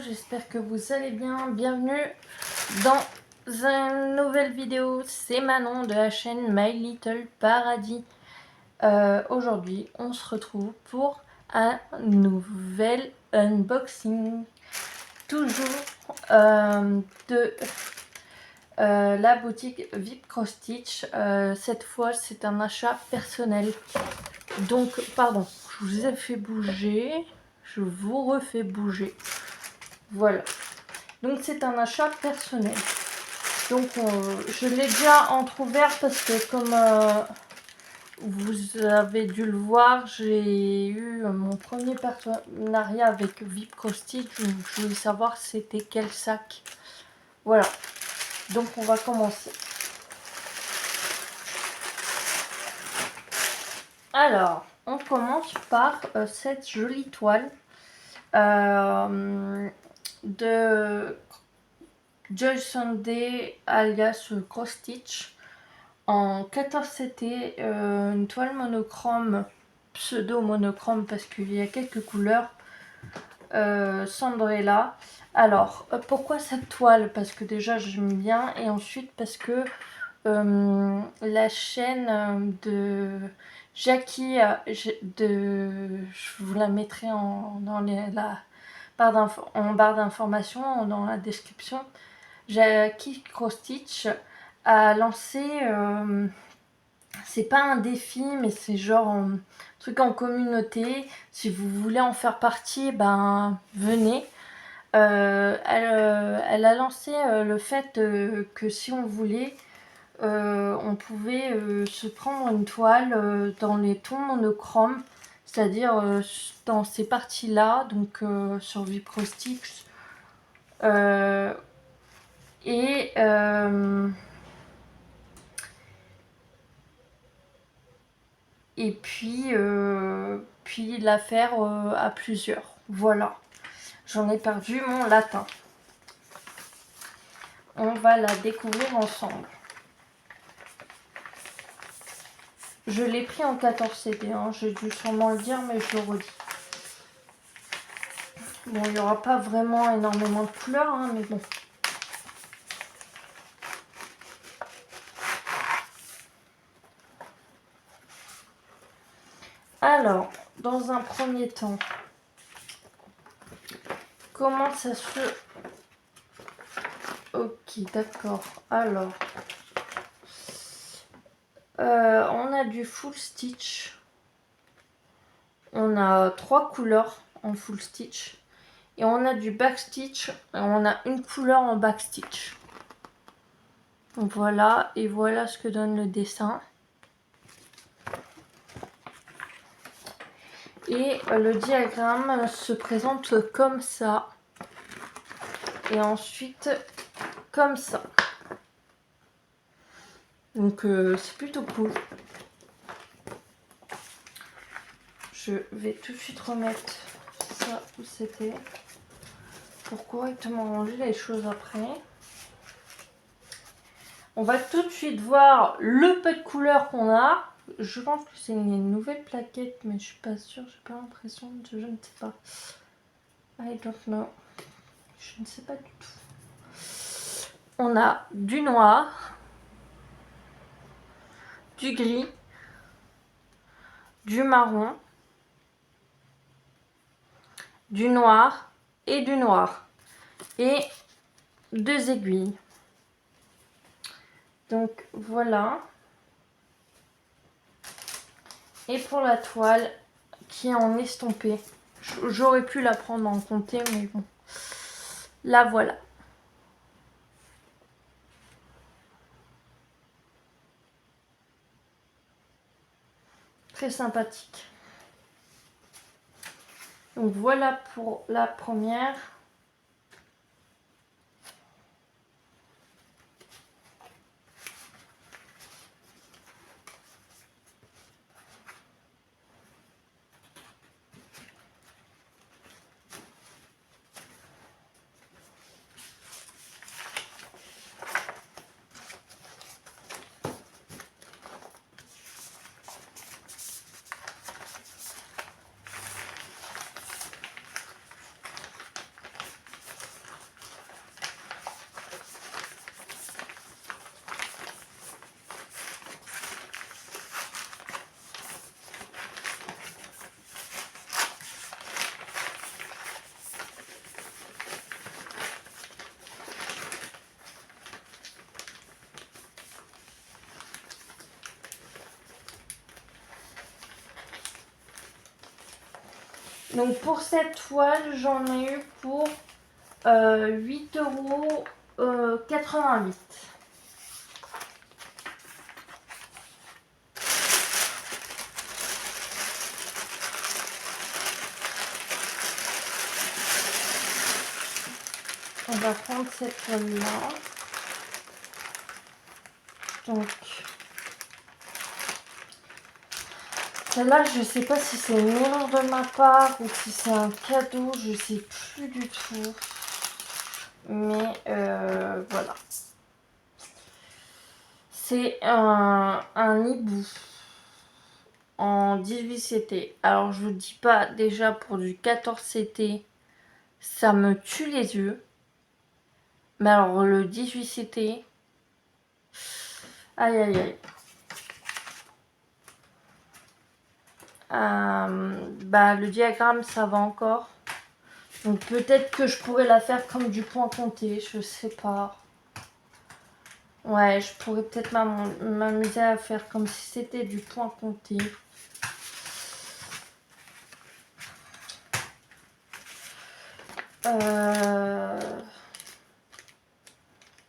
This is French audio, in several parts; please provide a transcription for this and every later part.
j'espère que vous allez bien. Bienvenue dans une nouvelle vidéo. C'est Manon de la chaîne My Little Paradis. Aujourd'hui, on se retrouve pour un nouvel unboxing. Toujours de la boutique VIP Cross Stitch. Cette fois, c'est un achat personnel. Donc, pardon, je vous ai fait bouger. Je vous refais bouger. Voilà. Donc, c'est un achat personnel. Donc, je l'ai déjà entrouvert parce que comme vous avez dû le voir, j'ai eu mon premier partenariat avec VIP Cross Stitch. Je voulais savoir c'était quel sac. Voilà. Donc, on va commencer. Alors, on commence par cette jolie toile de Joy Sunday alias Cross Stitch en 14 CT, une toile monochrome, pseudo monochrome parce qu'il y a quelques couleurs. Sandrella. Alors, pourquoi cette toile? Parce que déjà j'aime bien, et ensuite parce que la chaîne de Jackie, je vous la mettrai dans la barre d'information, dans la description. Jackie Cross Stitch a lancé, c'est pas un défi, mais c'est genre un truc en communauté. Si vous voulez en faire partie, ben venez. Elle a lancé le fait que si on voulait, on pouvait se prendre une toile dans les tons monochromes, c'est-à-dire dans ces parties-là, donc sur VIP Cross Stitch. Et puis la faire à plusieurs. Voilà. J'en ai perdu mon latin. On va la découvrir ensemble. Je l'ai pris en 14 CD, hein. J'ai dû sûrement le dire, mais je le redis. Bon, il n'y aura pas vraiment énormément de couleurs, hein, mais bon. Alors, dans un premier temps, comment ça se... Ok, d'accord. Alors, on a du full stitch. On a 3 couleurs en full stitch. Et on a du backstitch. Et on a une couleur en backstitch. Donc voilà, et voilà ce que donne le dessin. Et le diagramme se présente comme ça. Et ensuite, comme ça. Donc c'est plutôt cool. Je vais tout de suite remettre ça où c'était. Pour correctement ranger les choses après. On va tout de suite voir le peu de couleurs qu'on a. Je pense que c'est une nouvelle plaquette, mais je suis pas sûre, j'ai pas l'impression, je ne sais pas. I don't know. Je ne sais pas du tout. On a du noir, du gris, du marron, du noir et du noir. Et 2 aiguilles. Donc voilà. Et pour la toile qui est en estompé, j'aurais pu la prendre en comté, mais bon. La voilà. Très sympathique. Donc voilà pour la première. Donc pour cette toile, j'en ai eu pour 8,88 €. On va prendre cette toile-là. Donc, celle-là, je sais pas si c'est une erreur de ma part ou si c'est un cadeau, je sais plus du tout. Mais voilà. C'est un hibou en 18 CT. Alors, je vous dis pas, déjà pour du 14 CT, ça me tue les yeux. Mais alors, le 18 CT, aïe aïe aïe. Bah, le diagramme, ça va encore. Donc peut-être que je pourrais la faire comme du point compté, je sais pas. Ouais, je pourrais peut-être m'amuser à faire comme si c'était du point compté.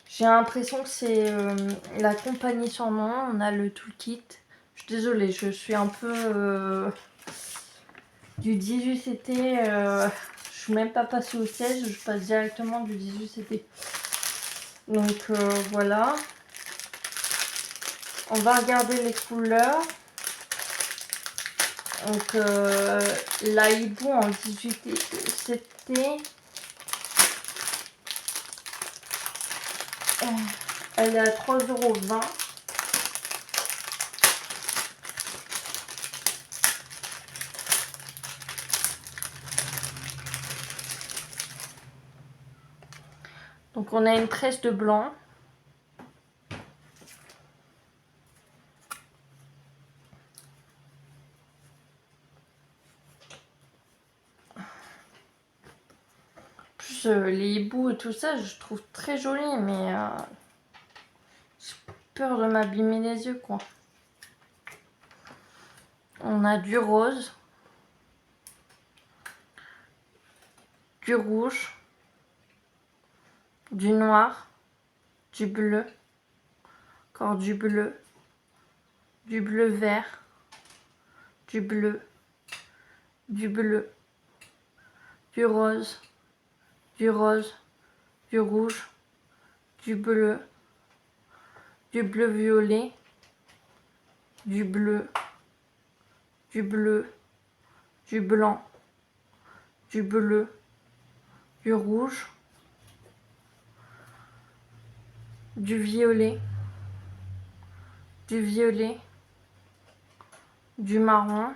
J'ai l'impression que c'est la compagnie sans nom. On a le toolkit. Je suis désolée, je suis un peu du 18 CT. Je suis même pas passée au 16, je passe directement du 18 CT. Donc voilà. On va regarder les couleurs. Donc la hibou en 18 CT. Elle est à 3,20 €. Donc on a une tresse de blanc. Plus les hiboux et tout ça, je trouve très joli, mais j'ai peur de m'abîmer les yeux, quoi. On a du rose, du rouge, du noir, du bleu, encore du bleu vert, du bleu, du bleu, du rose, du rose, du rouge, du bleu violet, du bleu, du bleu, du blanc, du bleu, du rouge, du violet, du marron,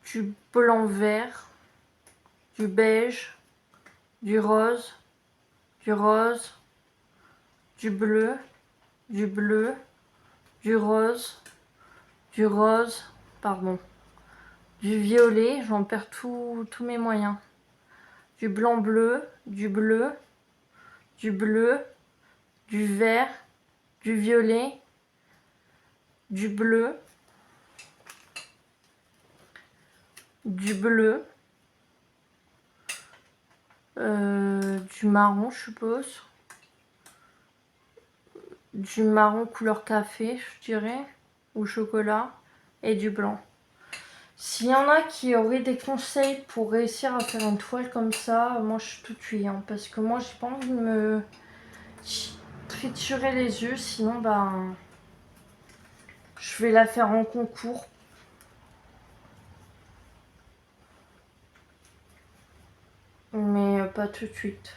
du blanc vert, du beige, du rose, du rose, du bleu, du bleu, du rose, pardon, du violet, j'en perds tous mes moyens, du blanc bleu, du bleu, du bleu, du vert, du violet, du bleu, du bleu, du marron, je suppose, du marron couleur café, je dirais, ou chocolat, et du blanc. S'il y en a qui auraient des conseils pour réussir à faire une toile comme ça, moi je suis tout tuée, hein, parce que moi j'ai pas envie de me triturer les yeux, sinon ben je vais la faire en concours. Mais pas tout de suite.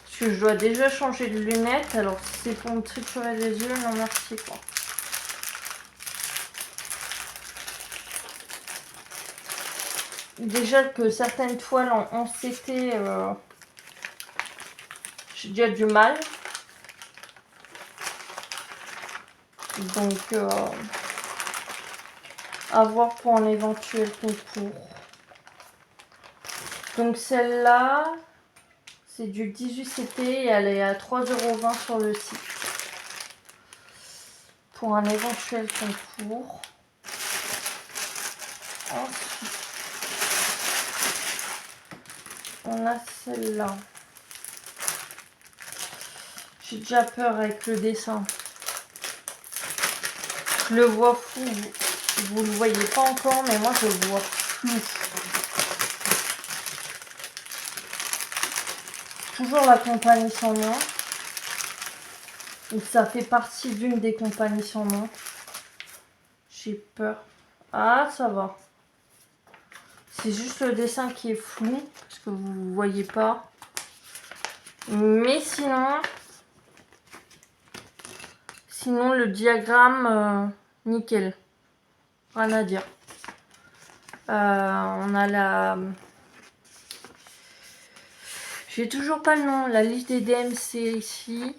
Parce que je dois déjà changer de lunettes, alors si c'est pour me triturer les yeux, non merci quoi. déjà que certaines toiles en CT, j'ai déjà du mal. Donc, à voir pour un éventuel concours. Donc celle-là, c'est du 18 CT et elle est à 3,20 € sur le site. Pour un éventuel concours. Ensuite, on a celle-là. J'ai déjà peur avec le dessin. Je le vois flou. Vous le voyez pas encore, mais moi je le vois flou. Toujours la compagnie sans nom. Donc ça fait partie d'une des compagnies sans nom. J'ai peur. Ah, ça va. C'est juste le dessin qui est flou, parce que vous ne voyez pas. Mais sinon le diagramme, nickel. Rien à dire. On a la... J'ai toujours pas le nom. La liste des DMC ici.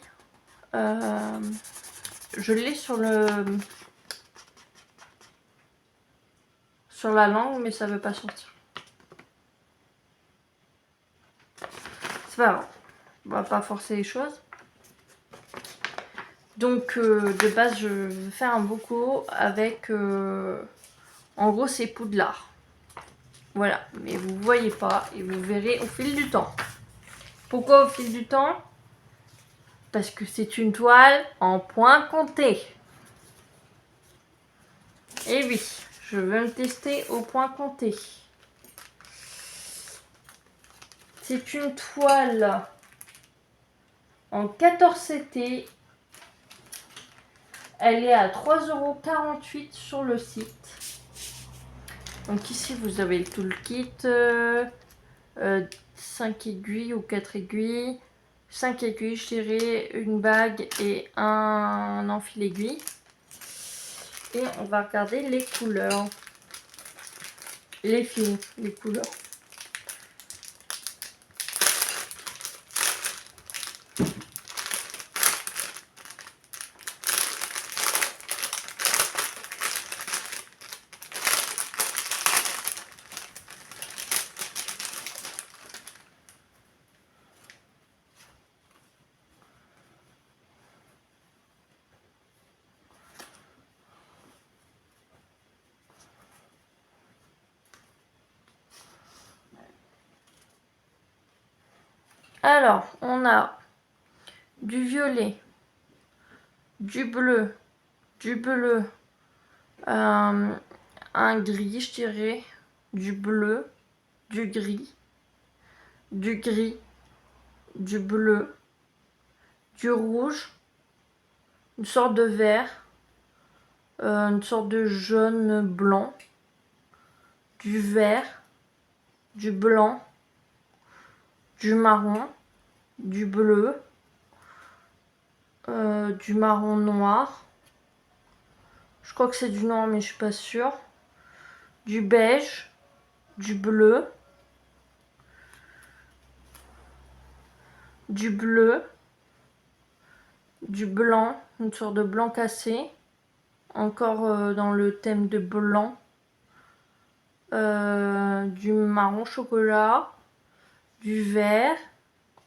Je l'ai sur la langue, mais ça veut pas sortir. C'est pas grave. On va pas forcer les choses. Donc de base je vais faire un boco avec en gros c'est Poudlard. Voilà, mais vous voyez pas et vous verrez au fil du temps. Pourquoi au fil du temps? Parce que c'est une toile en point compté. Et oui, je veux me tester au point compté. C'est une toile en 14 CT. Elle est à 3,48 € sur le site. Donc ici vous avez tout le kit. 5 aiguilles ou 4 aiguilles. 5 aiguilles, je dirais, une bague et un enfil aiguille. Et on va regarder les couleurs. Les fils, les couleurs. Alors, on a du violet, du bleu, un gris, je dirais, du bleu, du gris, du bleu, du rouge, une sorte de vert, une sorte de jaune blanc, du vert, du blanc, du marron, du bleu, du marron noir. Je crois que c'est du noir mais je suis pas sûre. Du beige, du bleu, du bleu, du blanc, une sorte de blanc cassé. Encore dans le thème de blanc. Du marron chocolat, du vert,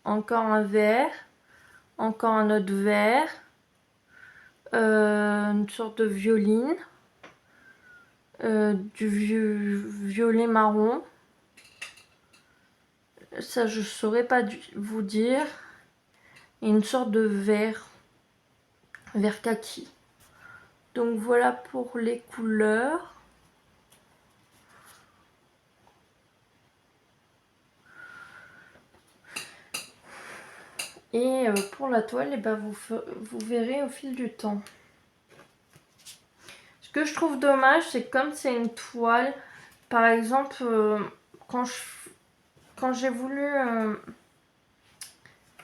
encore un vert, encore un autre vert, une sorte de violine, du violet marron, ça je saurais pas vous dire, et une sorte de vert kaki. Donc voilà pour les couleurs. Et pour la toile, et ben vous verrez au fil du temps. Ce que je trouve dommage, c'est que comme c'est une toile, par exemple, quand j'ai voulu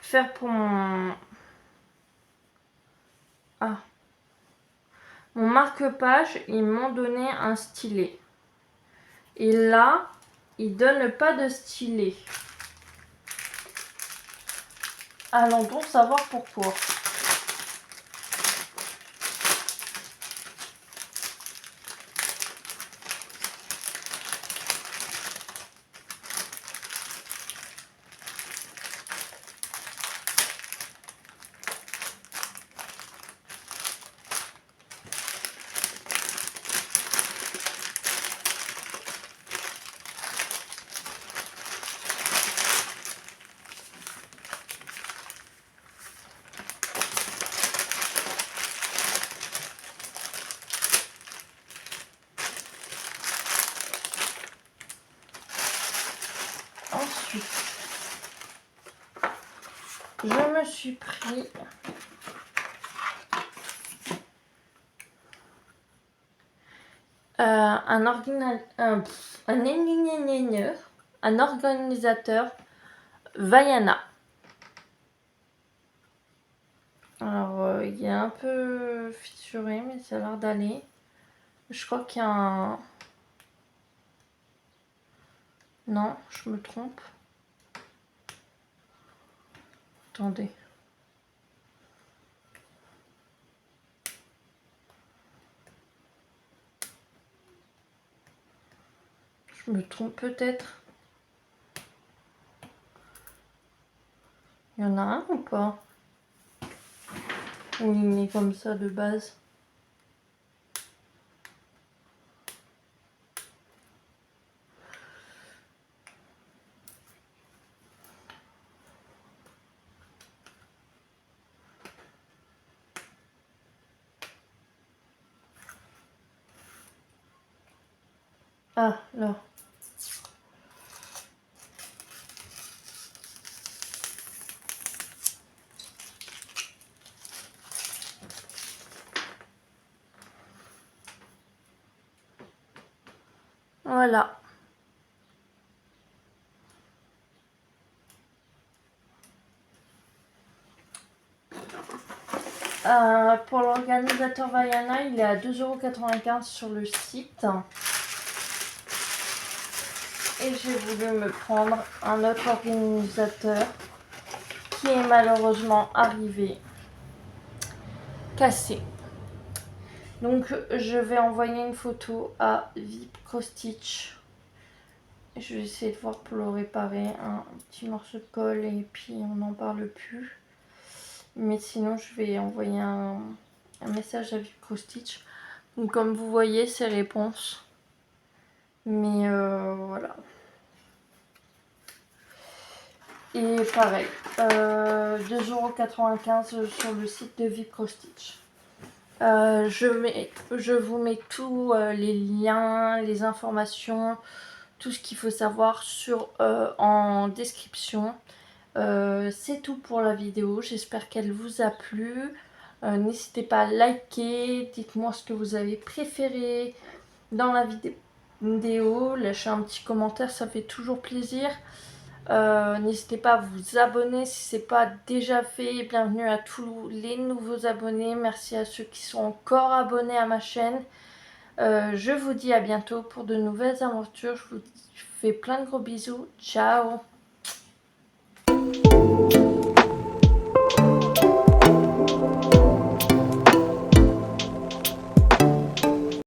faire pour mon marque-page, ils m'ont donné un stylet. Et là, il donne pas de stylet. Allons donc savoir pourquoi. Ensuite, je me suis pris un organisateur Vaiana. Alors, il est un peu fissuré, mais ça a l'air d'aller. Je crois qu'il y a un... Non, je me trompe. Attendez. Je me trompe peut-être. Il y en a un ou pas? Ou il est comme ça de base? Ah, là. Voilà. Pour l'organisateur Vaiana, il est à 2,95 € sur le site. Et j'ai voulu me prendre un autre organisateur qui est malheureusement arrivé cassé. Donc je vais envoyer une photo à Vipco Stitch. Je vais essayer de voir pour le réparer, un petit morceau de colle et puis on n'en parle plus. Mais sinon je vais envoyer un message à Vipco Stitch. Donc comme vous voyez, c'est réponse. Mais voilà. Et pareil, 2,95 € sur le site de Vipco Stitch. Je vous mets tous les liens, les informations, tout ce qu'il faut savoir en description. C'est tout pour la vidéo, j'espère qu'elle vous a plu. N'hésitez pas à liker, dites-moi ce que vous avez préféré dans la vidéo, lâchez un petit commentaire, ça fait toujours plaisir. N'hésitez pas à vous abonner si ce n'est pas déjà fait. Bienvenue à tous les nouveaux abonnés. Merci à ceux qui sont encore abonnés à ma chaîne. Je vous dis à bientôt pour de nouvelles aventures. Je vous fais plein de gros bisous. Ciao!